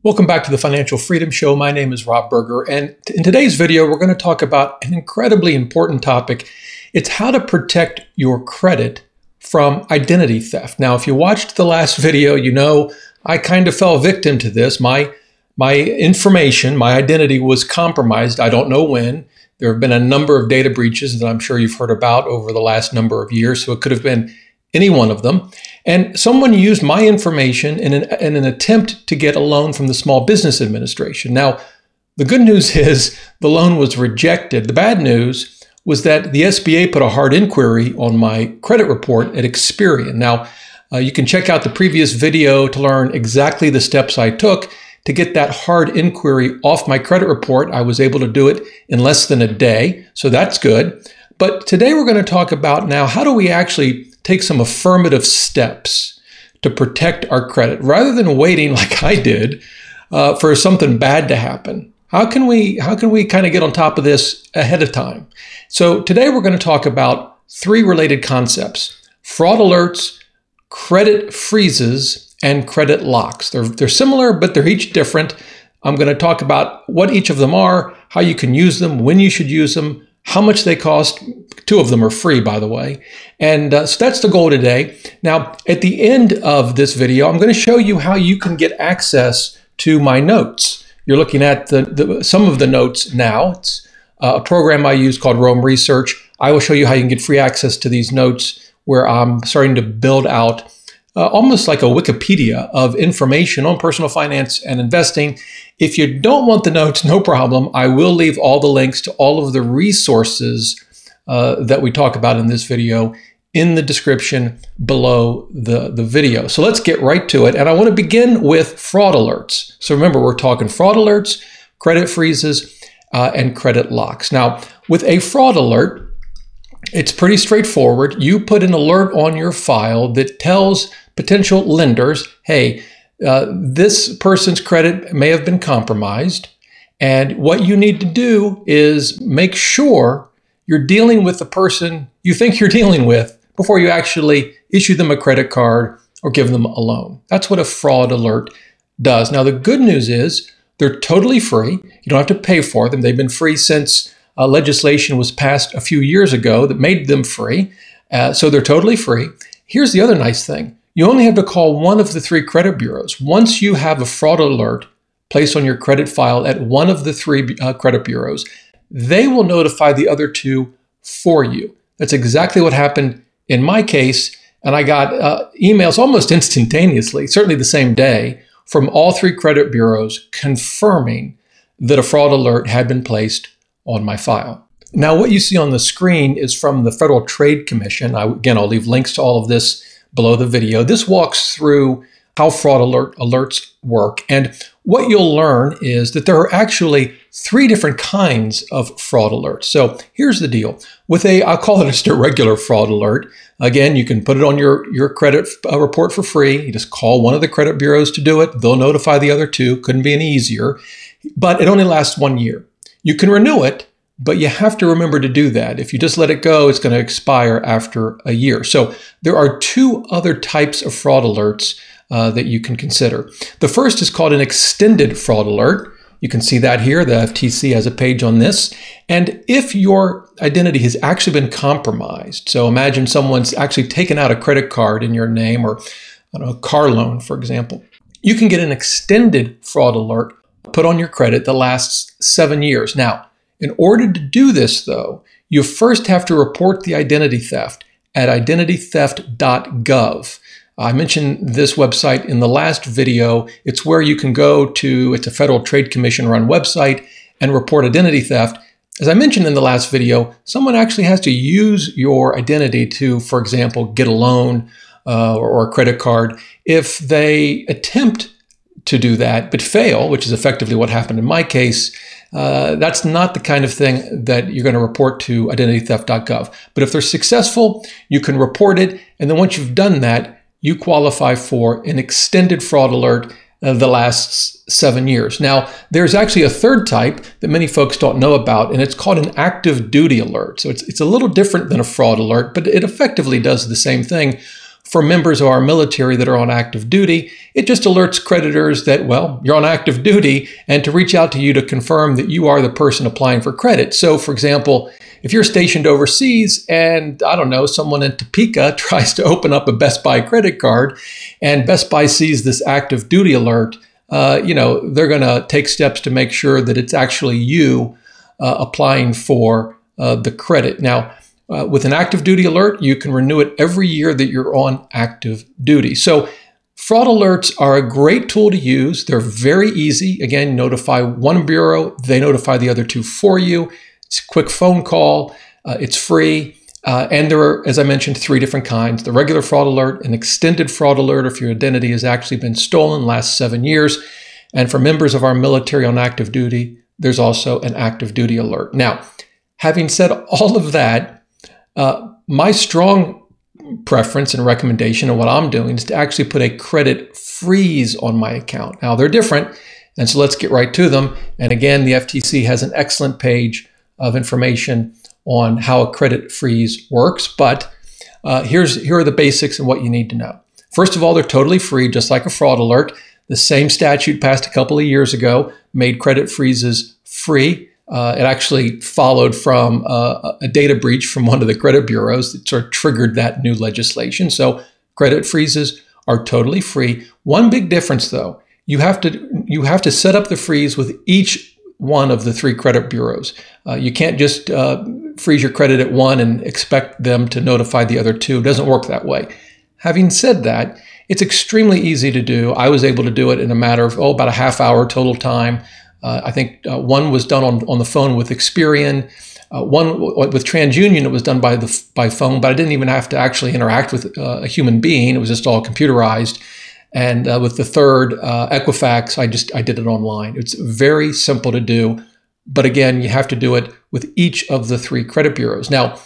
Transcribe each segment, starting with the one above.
Welcome back to the Financial Freedom Show. My name is Rob Berger, and in today's video, we're going to talk about an incredibly important topic. It's how to protect your credit from identity theft. Now, if you watched the last video, you know I kind of fell victim to this. My information, my identity was compromised. I don't know when. There have been a number of data breaches that I'm sure you've heard about over the last number of years, so it could have been any one of them. And someone used my information in an attempt to get a loan from the Small Business Administration. Now, the good news is the loan was rejected. The bad news was that the SBA put a hard inquiry on my credit report at Experian. Now, you can check out the previous video to learn exactly the steps I took to get that hard inquiry off my credit report. I was able to do it in less than a day, so that's good. But today we're going to talk about now, how do we actually take some affirmative steps to protect our credit rather than waiting like I did for something bad to happen? How can we kind of get on top of this ahead of time? So today we're going to talk about three related concepts: fraud alerts, credit freezes, and credit locks. They're similar, but they're each different. I'm going to talk about what each of them are, how you can use them, when you should use them, how much they cost. Two of them are free, by the way. And so that's the goal today. Now, at the end of this video, I'm going to show you how you can get access to my notes. You're looking at some of the notes now. It's a program I use called Rome Research. I will show you how you can get free access to these notes, where I'm starting to build out almost like a Wikipedia of information on personal finance and investing. If you don't want the notes, no problem. I will leave all the links to all of the resources that we talk about in this video in the description below the video. So let's get right to it. And I want to begin with fraud alerts. So remember, we're talking fraud alerts, credit freezes, and credit locks. Now, with a fraud alert, it's pretty straightforward. You put an alert on your file that tells potential lenders, hey, this person's credit may have been compromised. And what you need to do is make sure you're dealing with the person you think you're dealing with before you actually issue them a credit card or give them a loan. That's what a fraud alert does. Now, the good news is they're totally free. You don't have to pay for them. They've been free since legislation was passed a few years ago that made them free. So they're totally free. Here's the other nice thing. You only have to call one of the three credit bureaus. Once you have a fraud alert placed on your credit file at one of the three credit bureaus, they will notify the other two for you. That's exactly what happened in my case. And I got emails almost instantaneously, certainly the same day, from all three credit bureaus confirming that a fraud alert had been placed on my file. Now, what you see on the screen is from the Federal Trade Commission. Again, I'll leave links to all of this below the video. This walks through how fraud alerts work. And what you'll learn is that there are actually three different kinds of fraud alerts. So here's the deal. With I'll call it just a regular fraud alert. Again, you can put it on your credit report for free. You just call one of the credit bureaus to do it. They'll notify the other two. Couldn't be any easier. But it only lasts 1 year. You can renew it, but you have to remember to do that. If you just let it go, it's going to expire after a year. So there are two other types of fraud alerts that you can consider. The first is called an extended fraud alert. You can see that here. The FTC has a page on this. And if your identity has actually been compromised, so imagine someone's actually taken out a credit card in your name, or a car loan, for example, you can get an extended fraud alert put on your credit that lasts 7 years. Now, in order to do this, though, you first have to report the identity theft at identitytheft.gov. I mentioned this website in the last video. It's where you can go to, it's a Federal Trade Commission run website, and report identity theft. As I mentioned in the last video, someone actually has to use your identity to, for example, get a loan or a credit card. If they attempt to do that but fail, which is effectively what happened in my case, that's not the kind of thing that you're going to report to identitytheft.gov. But if they're successful, you can report it. And then once you've done that, you qualify for an extended fraud alert that lasts 7 years. Now, there's actually a third type that many folks don't know about, and it's called an active duty alert. So it's a little different than a fraud alert, but it effectively does the same thing, for members of our military that are on active duty, it just alerts creditors that, well, you're on active duty and to reach out to you to confirm that you are the person applying for credit. So, for example, if you're stationed overseas and, I don't know, someone in Topeka tries to open up a Best Buy credit card and Best Buy sees this active duty alert, they're going to take steps to make sure that it's actually you applying for the credit. Now, with an active duty alert, you can renew it every year that you're on active duty. So fraud alerts are a great tool to use. They're very easy. Again, notify one bureau, they notify the other two for you. It's a quick phone call. It's free. And there are, as I mentioned, 3 different kinds: the regular fraud alert, an extended fraud alert if your identity has actually been stolen last 7 years. And for members of our military on active duty, there's also an active duty alert. Now, having said all of that, my strong preference and recommendation and what I'm doing is to actually put a credit freeze on my account. Now, they're different, and so let's get right to them. And again, the FTC has an excellent page of information on how a credit freeze works, but here are the basics and what you need to know. First of all, they're totally free, just like a fraud alert. The same statute passed a couple of years ago made credit freezes free. It actually followed from a data breach from one of the credit bureaus that sort of triggered that new legislation. So credit freezes are totally free. One big difference, though, you have to set up the freeze with each one of the 3 credit bureaus. You can't just freeze your credit at one and expect them to notify the other 2. It doesn't work that way. Having said that, it's extremely easy to do. I was able to do it in a matter of about a half hour total time. I think one was done on the phone with Experian. One with TransUnion, it was done by phone, but I didn't even have to actually interact with a human being. It was just all computerized. And with the third, Equifax, I did it online. It's very simple to do. But again, you have to do it with each of the 3 credit bureaus. Now,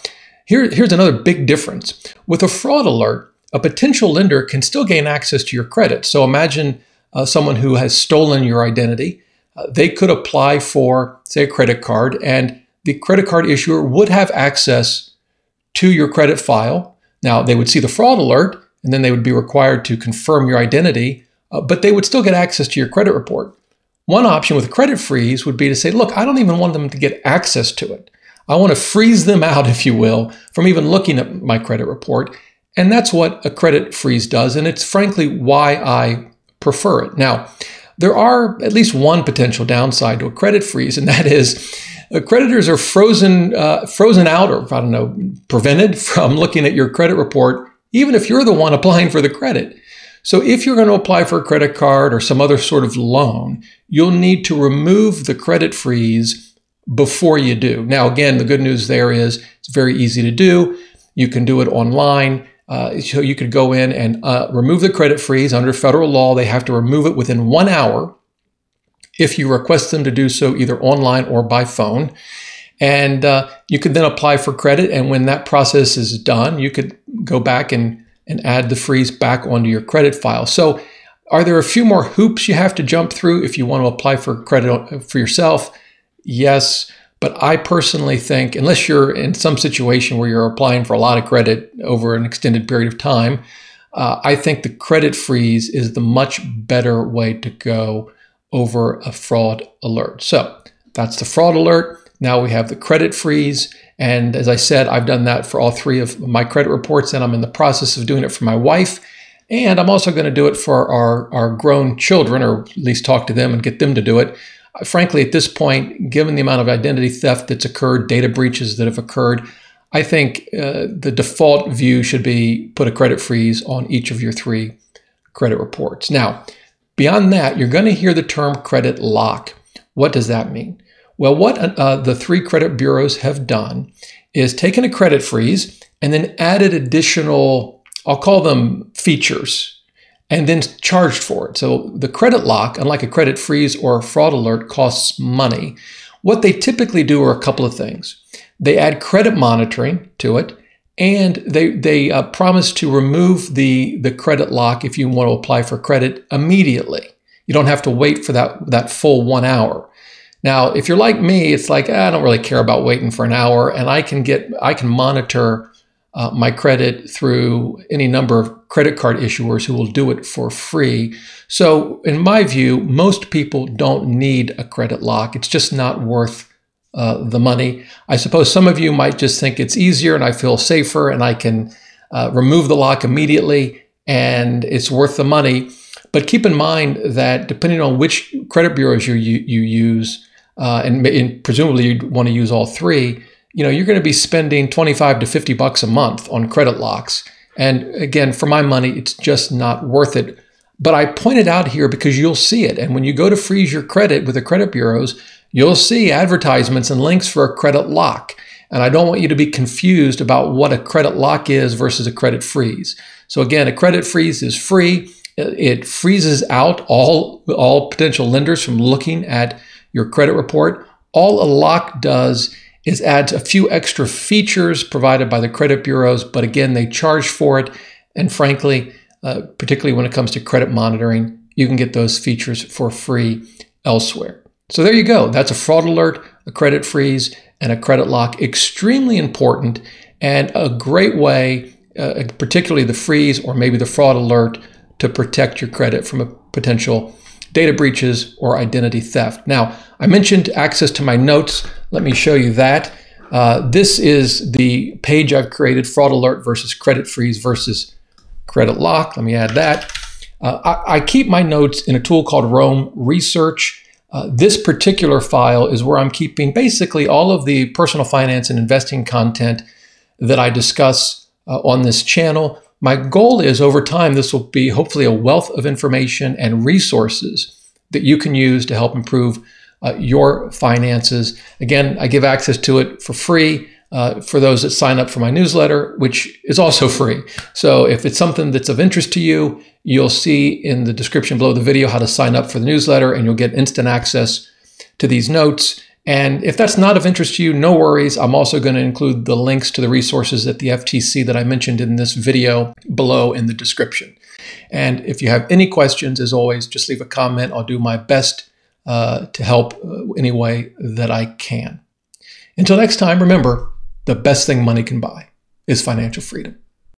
here's another big difference. With a fraud alert, a potential lender can still gain access to your credit. So imagine someone who has stolen your identity. They could apply for, say, a credit card, and the credit card issuer would have access to your credit file. Now, they would see the fraud alert, and then they would be required to confirm your identity, but they would still get access to your credit report. One option with a credit freeze would be to say, look, I don't even want them to get access to it. I want to freeze them out, if you will, from even looking at my credit report. And that's what a credit freeze does, and it's frankly why I prefer it. Now, there are at least one potential downside to a credit freeze, and that is creditors are frozen out, or I don't know, prevented from looking at your credit report, even if you're the one applying for the credit. So if you're going to apply for a credit card or some other sort of loan, you'll need to remove the credit freeze before you do. Now, again, the good news there is it's very easy to do. You can do it online. So you could go in and remove the credit freeze. Under federal law, they have to remove it within 1 hour if you request them to do so either online or by phone. And you could then apply for credit. And when that process is done, you could go back and add the freeze back onto your credit file. So are there a few more hoops you have to jump through if you want to apply for credit for yourself? Yes. But I personally think, unless you're in some situation where you're applying for a lot of credit over an extended period of time, I think the credit freeze is the much better way to go over a fraud alert. So that's the fraud alert. Now we have the credit freeze. And as I said, I've done that for all 3 of my credit reports, and I'm in the process of doing it for my wife. And I'm also going to do it for our grown children, or at least talk to them and get them to do it. Frankly, at this point, given the amount of identity theft that's occurred, data breaches that have occurred, I think the default view should be put a credit freeze on each of your 3 credit reports. Now, beyond that, you're going to hear the term credit lock. What does that mean? Well, what the 3 credit bureaus have done is taken a credit freeze and then added additional, I'll call them features, and then charged for it. So the credit lock, unlike a credit freeze or a fraud alert, costs money. What they typically do are a couple of things. They add credit monitoring to it, and they promise to remove the credit lock if you want to apply for credit immediately. You don't have to wait for that full 1 hour. Now, if you're like me, it's like, I don't really care about waiting for an hour, and I can monitor my credit through any number of credit card issuers who will do it for free. So in my view, most people don't need a credit lock. It's just not worth the money. I suppose some of you might just think it's easier and I feel safer and I can remove the lock immediately and it's worth the money. But keep in mind that depending on which credit bureaus you use, and presumably you'd want to use all three, you're going to be spending 25 to 50 bucks a month on credit locks. And again, for my money, it's just not worth it. But I point it out here because you'll see it. And when you go to freeze your credit with the credit bureaus, you'll see advertisements and links for a credit lock. And I don't want you to be confused about what a credit lock is versus a credit freeze. So again, a credit freeze is free. It freezes out all potential lenders from looking at your credit report. All a lock does is adds a few extra features provided by the credit bureaus, but again, they charge for it. And frankly, particularly when it comes to credit monitoring, you can get those features for free elsewhere. So there you go. That's a fraud alert, a credit freeze, and a credit lock. Extremely important and a great way, particularly the freeze or maybe the fraud alert, to protect your credit from a potential data breaches or identity theft. Now, I mentioned access to my notes. Let me show you that. This is the page I've created, fraud alert versus credit freeze versus credit lock. Let me add that. I keep my notes in a tool called Rome Research. This particular file is where I'm keeping basically all of the personal finance and investing content that I discuss on this channel. My goal is over time, this will be hopefully a wealth of information and resources that you can use to help improve your finances. Again, I give access to it for free for those that sign up for my newsletter, which is also free. So if it's something that's of interest to you, you'll see in the description below the video how to sign up for the newsletter and you'll get instant access to these notes. And if that's not of interest to you, no worries. I'm also going to include the links to the resources at the FTC that I mentioned in this video below in the description. And if you have any questions, as always, just leave a comment. I'll do my best to help any way that I can. Until next time, remember, the best thing money can buy is financial freedom.